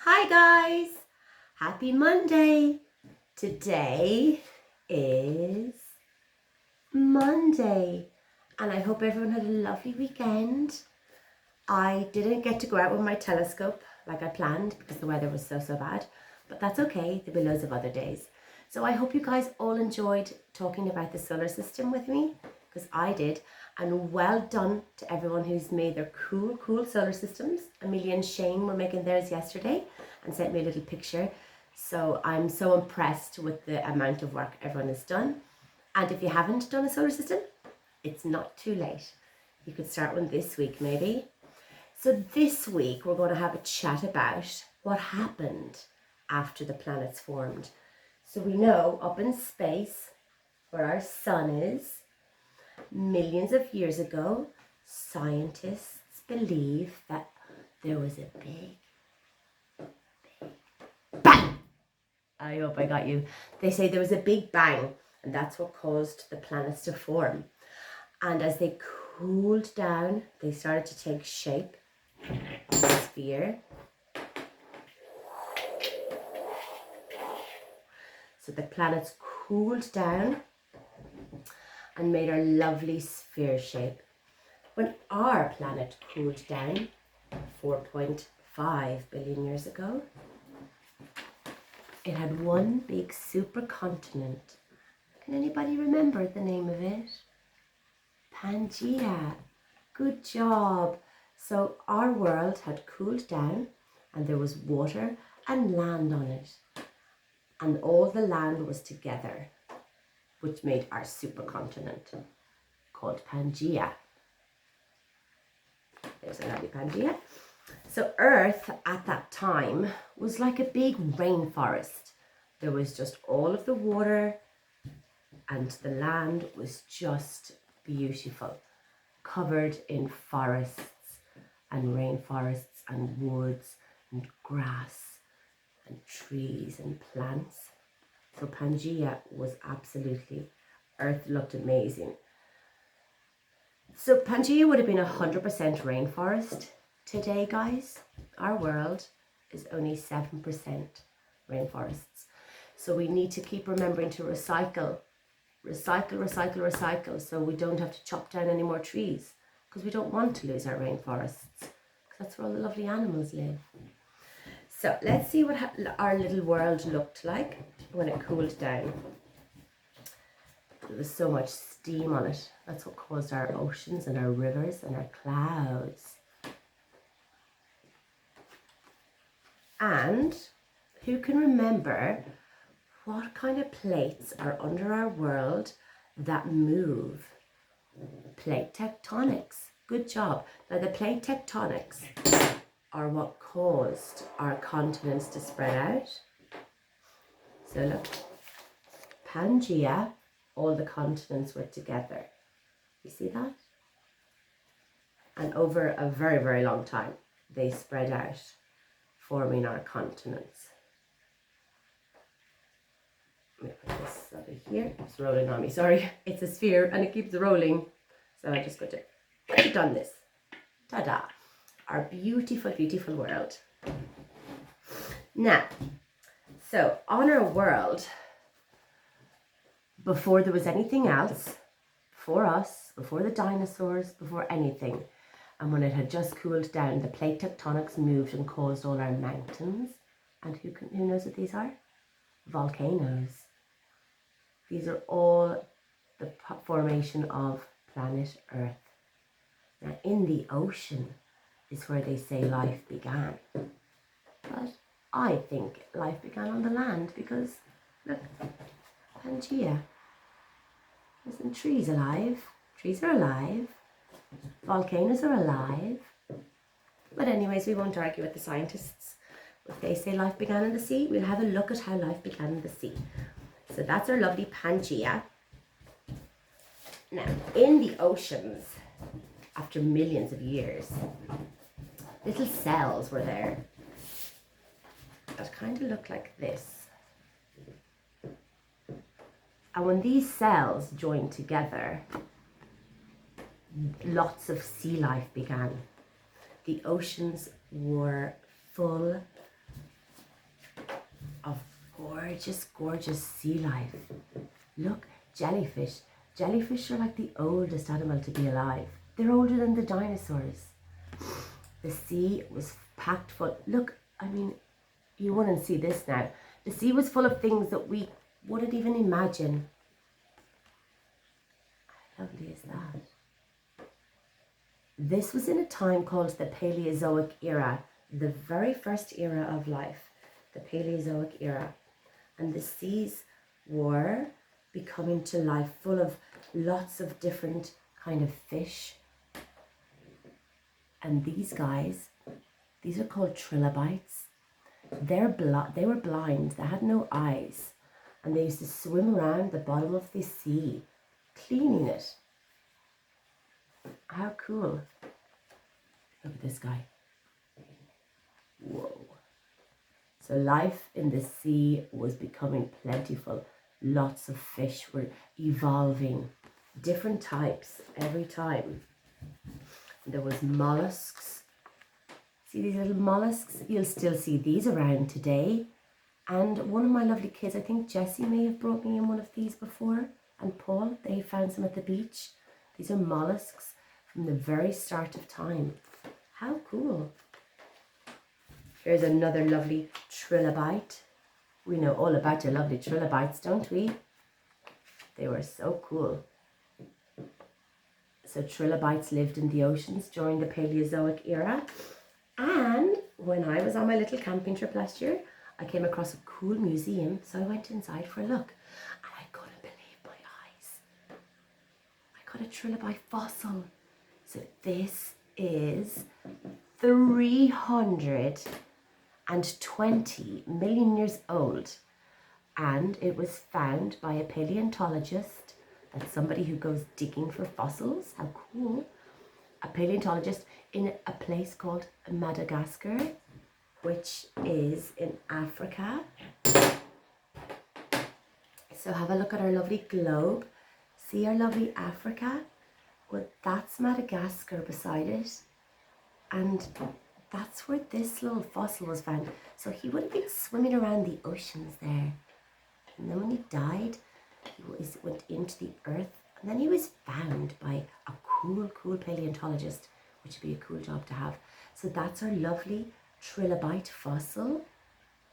Hi guys, happy Monday. Today is Monday and I hope everyone had a lovely weekend. I didn't get to go out with my telescope like I planned because the weather was so bad, but that's okay, there'll be loads of other days. So I hope you guys all enjoyed talking about the solar system with me, because I did, and well done to everyone who's made their cool solar systems. Amelia and Shane were making theirs yesterday and sent me a little picture. So I'm so impressed with the amount of work everyone has done. And if you haven't done a solar system, it's not too late. You could start one this week maybe. So this week we're going to have a chat about what happened after the planets formed. So we know up in space where our sun is, millions of years ago, scientists believe that there was a big bang. I hope I got you. They say there was a big bang, and that's what caused the planets to form. And as they cooled down, they started to take shape. Sphere. So the planets cooled down and made our lovely sphere shape. When our planet cooled down 4.5 billion years ago, it had one big supercontinent. Can anybody remember the name of it? Pangaea. Good job. So our world had cooled down and there was water and land on it. And all the land was together, which made our supercontinent called Pangaea. There's a lovely Pangaea. So Earth at that time was like a big rainforest. There was just all of the water and the land was just beautiful, covered in forests and rainforests and woods and grass and trees and plants. So Pangaea was absolutely, Earth looked amazing. So Pangaea would have been 100% rainforest. Today, guys, our world is only 7% rainforests. So we need to keep remembering to recycle, so we don't have to chop down any more trees, because we don't want to lose our rainforests, because that's where all the lovely animals live. So let's see what our little world looked like when it cooled down. There was so much steam on it. That's what caused our oceans and our rivers and our clouds. And who can remember what kind of plates are under our world that move? Plate tectonics. Good job. Now the plate tectonics are what caused our continents to spread out. So look, Pangaea, all the continents were together. You see that? And over a very long time, they spread out, forming our continents. Let me put this over here. It's rolling on me. Sorry, it's a sphere and it keeps rolling. So I just got to done this. Ta-da! Our beautiful world. Now, so on our world, before there was anything else, before us, before the dinosaurs, before anything, and when it had just cooled down, the plate tectonics moved and caused all our mountains. And who knows what these are? Volcanoes. These are all the formation of planet Earth. Now, in the ocean is where they say life began. But I think life began on the land because, look, Pangaea. Isn't trees alive? Trees are alive. Volcanoes are alive. But anyways, we won't argue with the scientists. If they say life began in the sea, we'll have a look at how life began in the sea. So that's our lovely Pangaea. Now, in the oceans, after millions of years, little cells were there that kind of look like this. And when these cells joined together, lots of sea life began. The oceans were full just gorgeous sea life. Look, jellyfish. Jellyfish are like the oldest animal to be alive. They're older than the dinosaurs. The sea was packed full. Look, I mean, you wouldn't see this now. The sea was full of things that we wouldn't even imagine. How lovely is that? This was in a time called the Paleozoic era, the very first era of life, the Paleozoic era. And the seas were becoming to life, full of lots of different kind of fish. And these guys, these are called trilobites. They were blind, they had no eyes, and they used to swim around the bottom of the sea, cleaning it. How cool. Look at this guy. Whoa. So life in the sea was becoming plentiful. Lots of fish were evolving, different types every time. There was mollusks. See these little mollusks? You'll still see these around today. And one of my lovely kids, I think Jessie may have brought me in one of these before, and Paul, they found some at the beach. These are mollusks from the very start of time. How cool. Here's another lovely trilobite. We know all about your lovely trilobites, don't we? They were so cool. So trilobites lived in the oceans during the Paleozoic era. And when I was on my little camping trip last year, I came across a cool museum. So I went inside for a look. And I couldn't believe my eyes. I got a trilobite fossil. So this is 320 million years old. And it was found by a paleontologist. That's somebody who goes digging for fossils. How cool. A paleontologist in a place called Madagascar, which is in Africa. So have a look at our lovely globe. See our lovely Africa? Well, that's Madagascar beside it. And that's where this little fossil was found. So he would have been swimming around the oceans there. And then when he died, he went into the earth, and then he was found by a cool paleontologist, which would be a cool job to have. So that's our lovely trilobite fossil.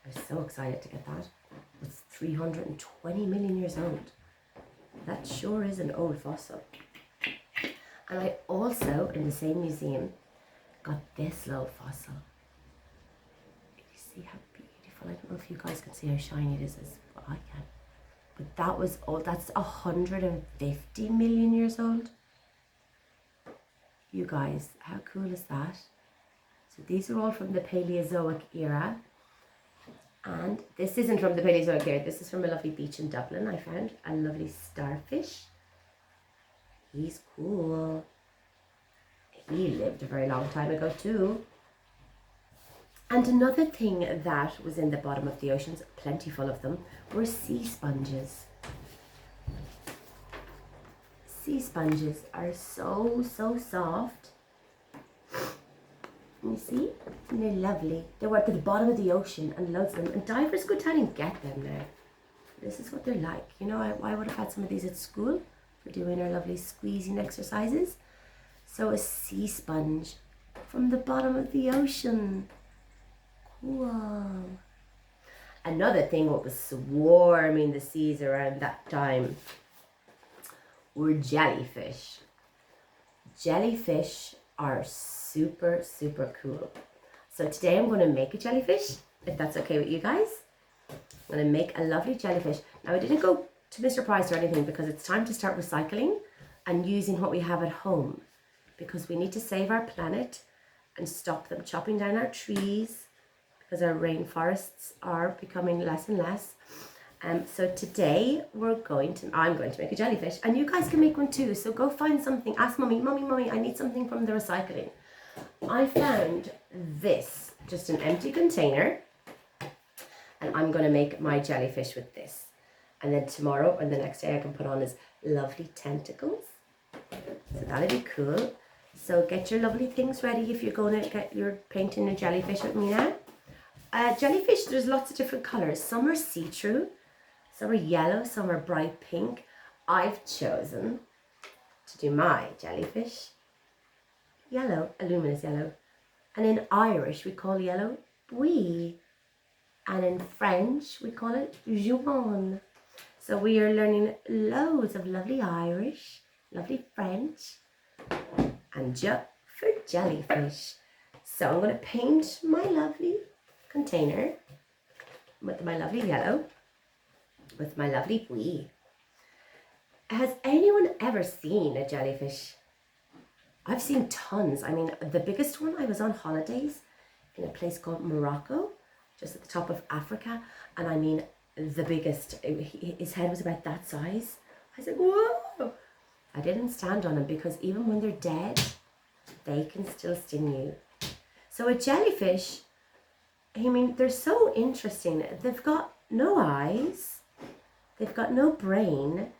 I'm so excited to get that. It's 320 million years old. That sure is an old fossil. And I also, in the same museum, got this little fossil. You see how beautiful? I don't know if you guys can see how shiny it is as well. I can. But that was old. That's 150 million years old. You guys, how cool is that? So these are all from the Paleozoic era. And this isn't from the Paleozoic era. This is from a lovely beach in Dublin. I found a lovely starfish. He's cool. He lived a very long time ago too. And another thing that was in the bottom of the oceans, plentiful of them, were sea sponges. Sea sponges are so soft. You see? And they're lovely. They were at the bottom of the ocean, and loads of them. And divers go down and get them now. This is what they're like. You know, I would have had some of these at school for doing our lovely squeezing exercises. So a sea sponge from the bottom of the ocean. Cool. Another thing what was swarming the seas around that time were jellyfish. Jellyfish are super cool. So today I'm going to make a jellyfish, if that's okay with you guys. I'm going to make a lovely jellyfish. Now I didn't go to Mr. Price or anything because it's time to start recycling and using what we have at home, because we need to save our planet and stop them chopping down our trees, because our rainforests are becoming less and less. So today I'm going to make a jellyfish, and you guys can make one too. So go find something. Ask mommy, I need something from the recycling. I found this, just an empty container, and I'm going to make my jellyfish with this. And then tomorrow and the next day I can put on his lovely tentacles. So that'll be cool. So get your lovely things ready if you're going to get your painting a jellyfish with me now. Jellyfish, there's lots of different colours. Some are see-through Some are yellow, some are bright pink. I've chosen to do my jellyfish yellow, a luminous yellow. And in Irish, we call yellow bouillie. And in French, we call it jaune. So we are learning loads of lovely Irish, lovely French, and for jellyfish. So I'm going to paint my lovely container with my lovely yellow, with my lovely bouillie. Has anyone ever seen a jellyfish? I've seen tons. I mean, the biggest one, I was on holidays in a place called Morocco, just at the top of Africa. And I mean, the biggest, his head was about that size. I said, whoa! I didn't stand on him because even when they're dead, they can still sting you. So a jellyfish, I mean, they're so interesting. They've got no eyes. They've got no brain.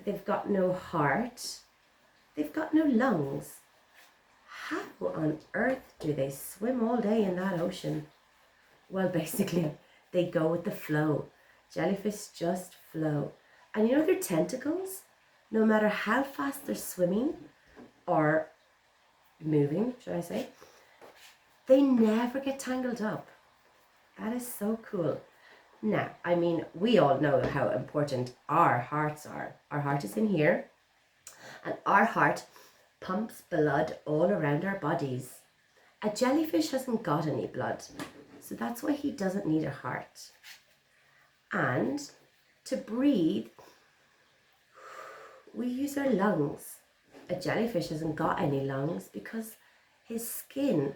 They've got no heart. They've got no lungs. How on earth do they swim all day in that ocean? Well, basically, they go with the flow. Jellyfish just flow. And you know their tentacles? No matter how fast they're swimming or moving, should I say, they never get tangled up. That is so cool. Now, I mean, we all know how important our hearts are. Our heart is in here, and our heart pumps blood all around our bodies. A jellyfish hasn't got any blood, so that's why he doesn't need a heart. And to breathe, we use our lungs. A jellyfish hasn't got any lungs because his skin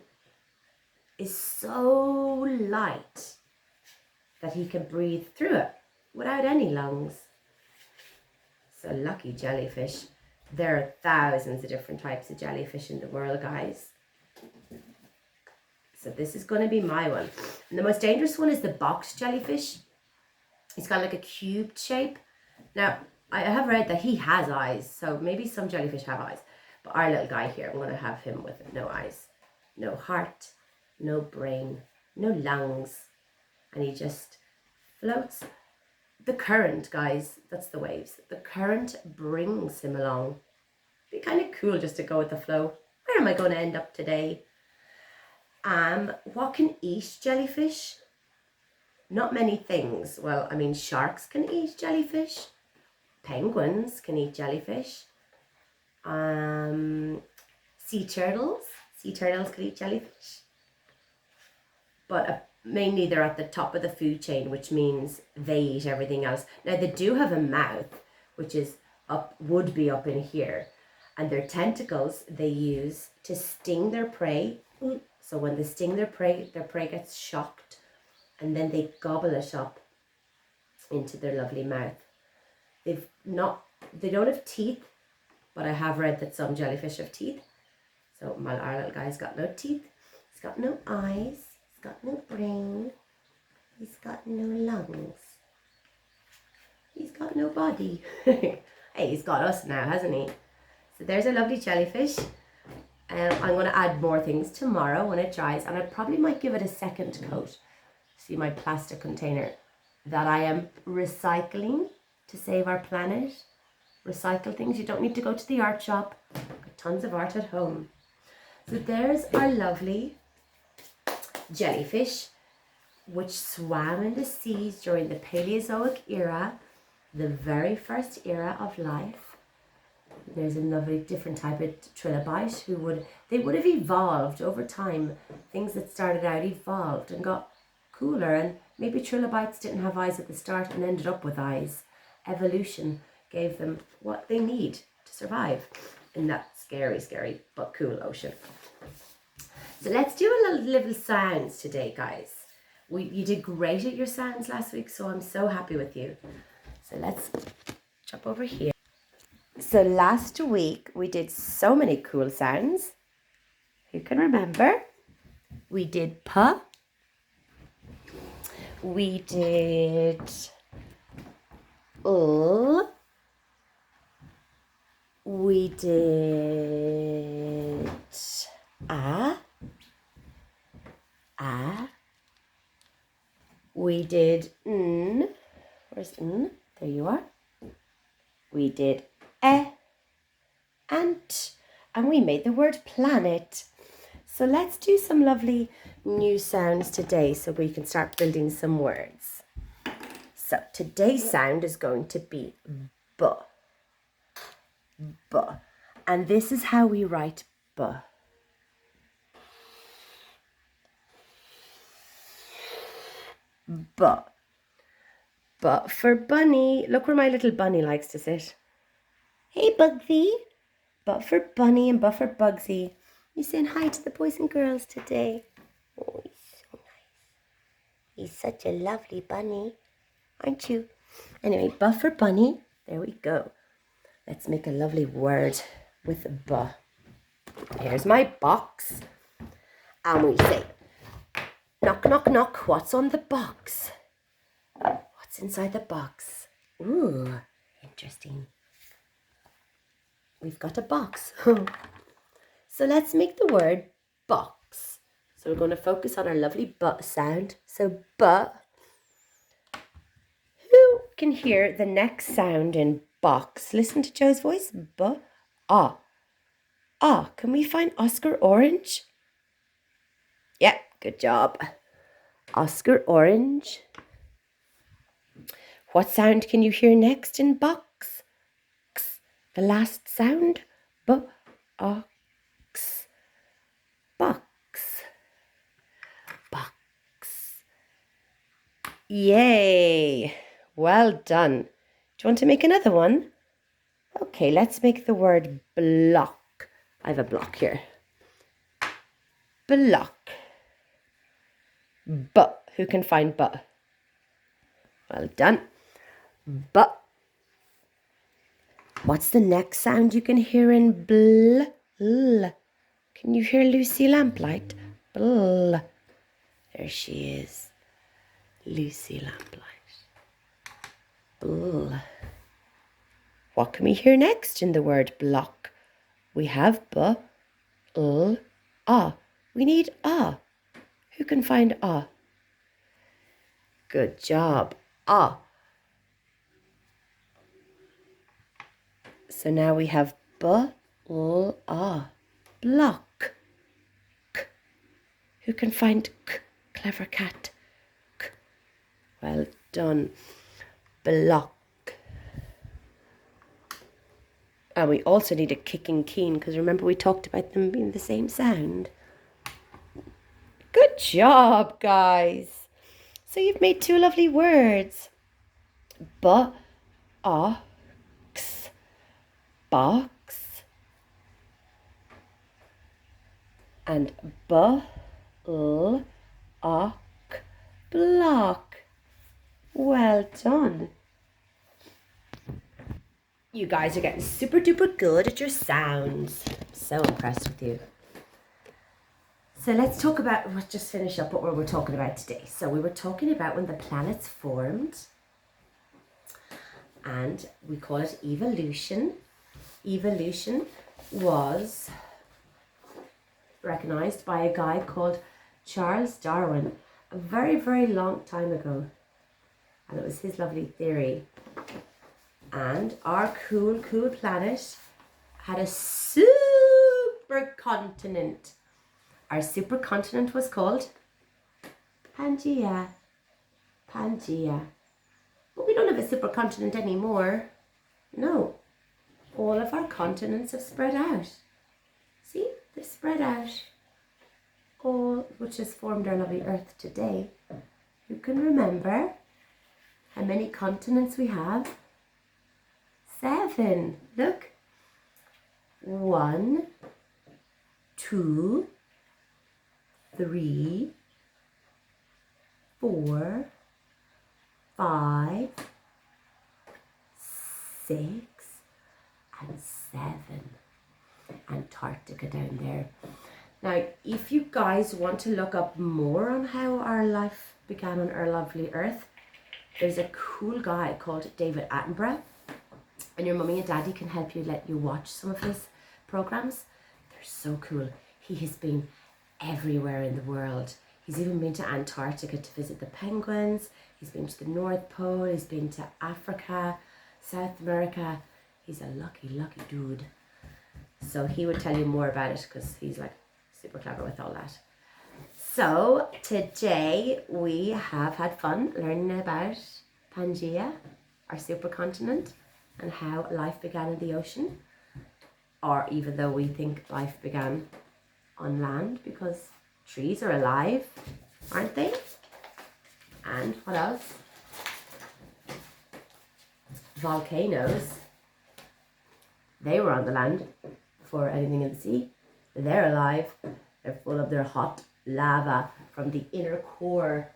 is so light that he can breathe through it without any lungs. So lucky jellyfish. There are thousands of different types of jellyfish in the world, guys. So this is going to be my one. And the most dangerous one is the box jellyfish. It's got like a cubed shape. Now, I have read that he has eyes, so maybe some jellyfish have eyes. But our little guy here, I'm going to have him with no eyes, no heart, no brain, no lungs. And he just floats. The current, guys, that's the waves. The current brings him along. It'd be kind of cool just to go with the flow. Where am I going to end up today? What can eat jellyfish? Not many things. Well, I mean, sharks can eat jellyfish. Penguins can eat jellyfish. Sea turtles can eat jellyfish. But mainly they're at the top of the food chain, which means they eat everything else. Now they do have a mouth, which is would be up in here, and their tentacles they use to sting their prey. So when they sting their prey gets shocked, and then they gobble it up into their lovely mouth. They don't have teeth, but I have read that some jellyfish have teeth. So our little guy's got no teeth. He's got no eyes. He's got no brain. He's got no lungs. He's got no body. Hey, he's got us now, hasn't he? So there's a lovely jellyfish. I'm going to add more things tomorrow when it dries, and I probably might give it a second coat. See my plastic container that I am recycling to save our planet. Recycle things. You don't need to go to the art shop. Got tons of art at home. So there's our lovely jellyfish, which swam in the seas during the Paleozoic era, the very first era of life. There's another different type of trilobite they would have evolved over time. Things that started out evolved and got cooler, and maybe trilobites didn't have eyes at the start and ended up with eyes. Evolution gave them what they need to survive in that scary but cool ocean. So let's do a little sounds today, guys. You did great at your sounds last week, so I'm so happy with you. So let's jump over here. So last week we did so many cool sounds. Who can remember? We did puh. We did we did we did Where's n? There you are. We did ant, and we made the word planet. So let's do some lovely new sounds today so we can start building some words. So today's sound is going to be b. B. And this is how we write b. B. But for bunny, look where my little bunny likes to sit. Hey, Bugsy. But for Bunny and but for Bugsy. You saying hi to the boys and girls today? Oh, he's so nice. He's such a lovely bunny, aren't you? Anyway, but for Bunny, there we go. Let's make a lovely word with a b. Here's my box. And we say, knock, knock, knock. What's on the box? What's inside the box? Ooh, interesting. We've got a box. So let's make the word box. So we're going to focus on our lovely but sound. So but. Who can hear the next sound in box? Listen to Joe's voice. But. Ah. Ah. Can we find Oscar Orange? Yep. Good job. Oscar Orange. What sound can you hear next in box? X. The last sound. B. Ox. Box. Box. Yay. Well done. Do you want to make another one? Okay, let's make the word block. I have a block here. Block. But. Who can find but? Well done. But. What's the next sound you can hear in bl? L. Can you hear Lucy Lamplight? Bl. There she is. Lucy Lamplight. Bl. What can we hear next in the word block? We have b, l, ah. We need ah. Who can find ah? Good job. Ah. So now we have b, l, ah. Block. K. Who can find k? Clever cat. K. Well done. Block. And we also need a kick and keen because remember we talked about them being the same sound. Good job, guys. So you've made two lovely words. Box. Box. And block. Well done. You guys are getting super duper good at your sounds. So impressed with you. So let's talk about, we'll just finish up what we were talking about today. So we were talking about when the planets formed. And we call it evolution. Evolution was recognized by a guy called Charles Darwin a very, very long time ago. And it was his lovely theory. And our cool planet had a supercontinent. Our supercontinent was called Pangaea. Pangaea. But we don't have a supercontinent anymore. No. All of our continents have spread out. See? They've spread out. All which has formed our lovely Earth today. You can remember how many continents we have? 7. Look. 1, 2, 3, 4, 5, 6, and 7. Antarctica down there. Now, if you guys want to look up more on how our life began on our lovely Earth, there's a cool guy called David Attenborough. And your mummy and daddy can help you, let you watch some of his programs. They're so cool. He has been everywhere in the world. He's even been to Antarctica to visit the penguins. He's been to the North Pole. He's been to Africa, South America. He's a lucky, lucky dude. So he would tell you more about it because he's like super clever with all that. So today we have had fun learning about Pangaea, our supercontinent, and how life began in the ocean. Or even though we think life began on land, because trees are alive, aren't they? And what else? Volcanoes. They were on the land before anything in the sea. They're alive. They're full of their hot lava from the inner core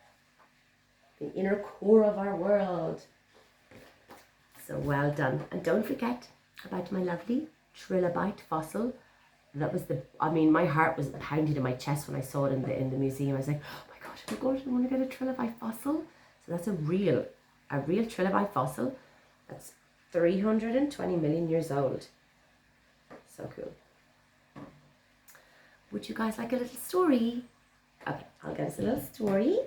of our world. So well done. And don't forget about my lovely trilobite fossil. That was my heart was pounding in my chest when I saw it in the museum. I was like, oh my god, I want to get a trilobite fossil. So that's a real trilobite fossil. That's 320 million years old. So cool. Would you guys like a little story? Okay, I'll get us a little story.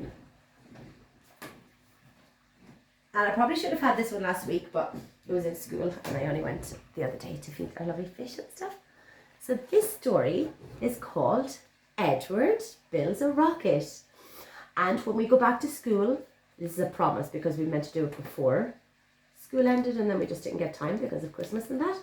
And I probably should have had this one last week, but it was in school and I only went the other day to feed our lovely fish and stuff. So this story is called Edward Builds a Rocket. And when we go back to school, this is a promise because we meant to do it before school ended and then we just didn't get time because of Christmas and that.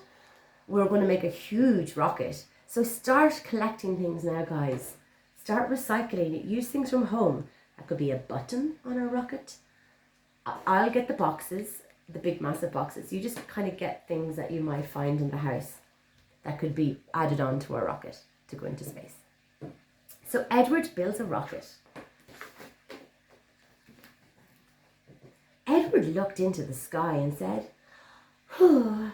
We're going to make a huge rocket. So start collecting things now, guys. Start recycling it. Use things from home. That could be a button on a rocket. I'll get the boxes, the big massive boxes. You just kind of get things that you might find in the house that could be added on to a rocket to go into space. So Edward builds a rocket. Edward looked into the sky and said, I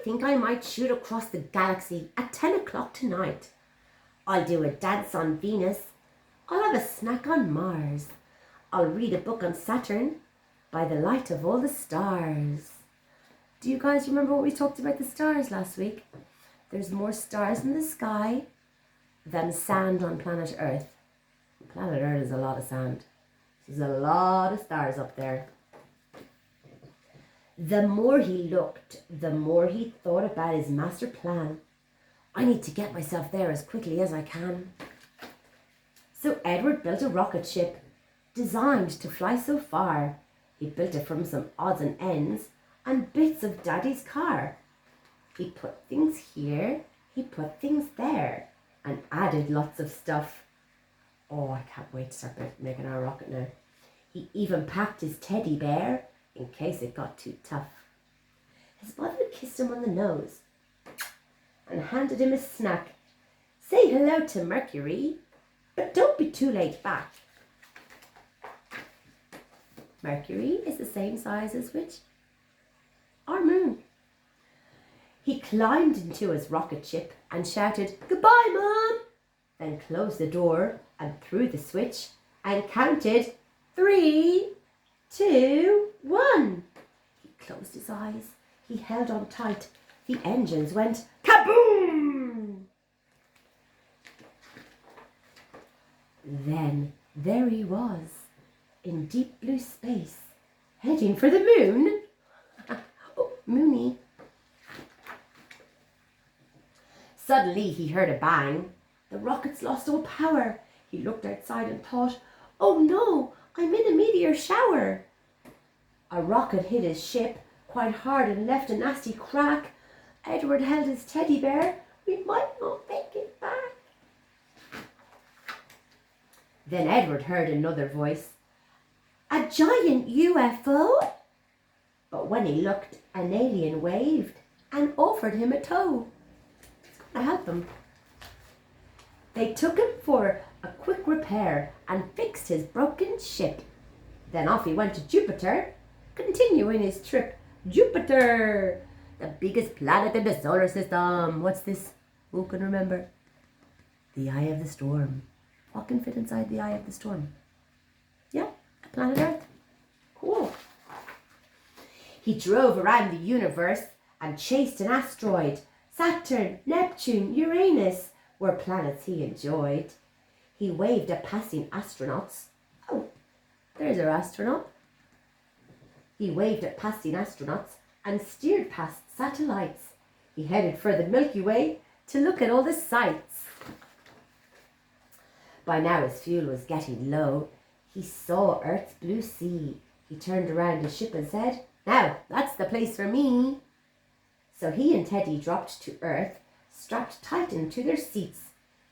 think I might shoot across the galaxy at 10 o'clock tonight. I'll do a dance on Venus. I'll have a snack on Mars. I'll read a book on Saturn by the light of all the stars. Do you guys remember what we talked about the stars last week? There's more stars in the sky than sand on planet Earth. Planet Earth is a lot of sand. There's a lot of stars up there. The more he looked, the more he thought about his master plan. I need to get myself there as quickly as I can. So Edward built a rocket ship designed to fly so far. He built it from some odds and ends and bits of Daddy's car. He put things here, he put things there, and added lots of stuff. Oh, I can't wait to start making our rocket now. He even packed his teddy bear in case it got too tough. His mother kissed him on the nose and handed him a snack. Say hello to Mercury, but don't be too late back. Mercury is the same size as which? Our moon. He climbed into his rocket ship and shouted, Goodbye, Mom! Then closed the door and threw the switch and counted 3, 2, 1. He closed his eyes. He held on tight. The engines went kaboom! Then there he was, in deep blue space, heading for the moon. Oh, Moony. Suddenly he heard a bang. The rockets lost all power. He looked outside and thought, oh no, I'm in a meteor shower. A rocket hit his ship quite hard and left a nasty crack. Edward held his teddy bear. We might not make it back. Then Edward heard another voice. A giant UFO? But when he looked, an alien waved and offered him a tow. It's going to help him. They took him for a quick repair and fixed his broken ship. Then off he went to Jupiter, continuing his trip. Jupiter, the biggest planet in the solar system. What's this? Who can remember? The eye of the storm. What can fit inside the eye of the storm? Yeah, planet Earth. Cool. He drove around the universe and chased an asteroid. Saturn, Neptune, Uranus were planets he enjoyed. He waved at passing astronauts. Oh, there's our astronaut. He waved at passing astronauts and steered past satellites. He headed for the Milky Way to look at all the sights. By now his fuel was getting low. He saw Earth's blue sea. He turned around his ship and said, "Now, that's the place for me." So he and Teddy dropped to Earth, strapped tight into their seats.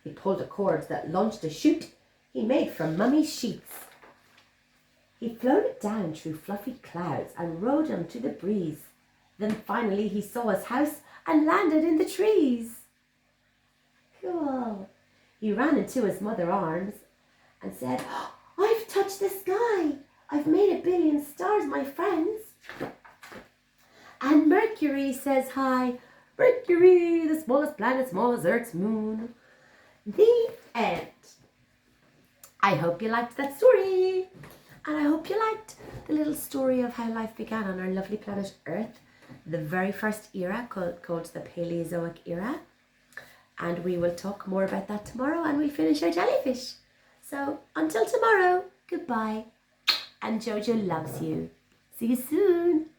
He pulled a cord that launched a chute he made from Mummy's sheets. He floated down through fluffy clouds and rode onto the breeze. Then finally he saw his house and landed in the trees. Cool. He ran into his mother's arms and said, "I've touched the sky. I've made 1 billion stars, my friends." And Mercury says hi. Mercury, the smallest planet, small as Earth's moon. The end. I hope you liked that story. And I hope you liked the little story of how life began on our lovely planet Earth, the very first era called the Paleozoic era. And we will talk more about that tomorrow, and we'll finish our jellyfish. So until tomorrow, goodbye. And Jojo loves you. See you soon.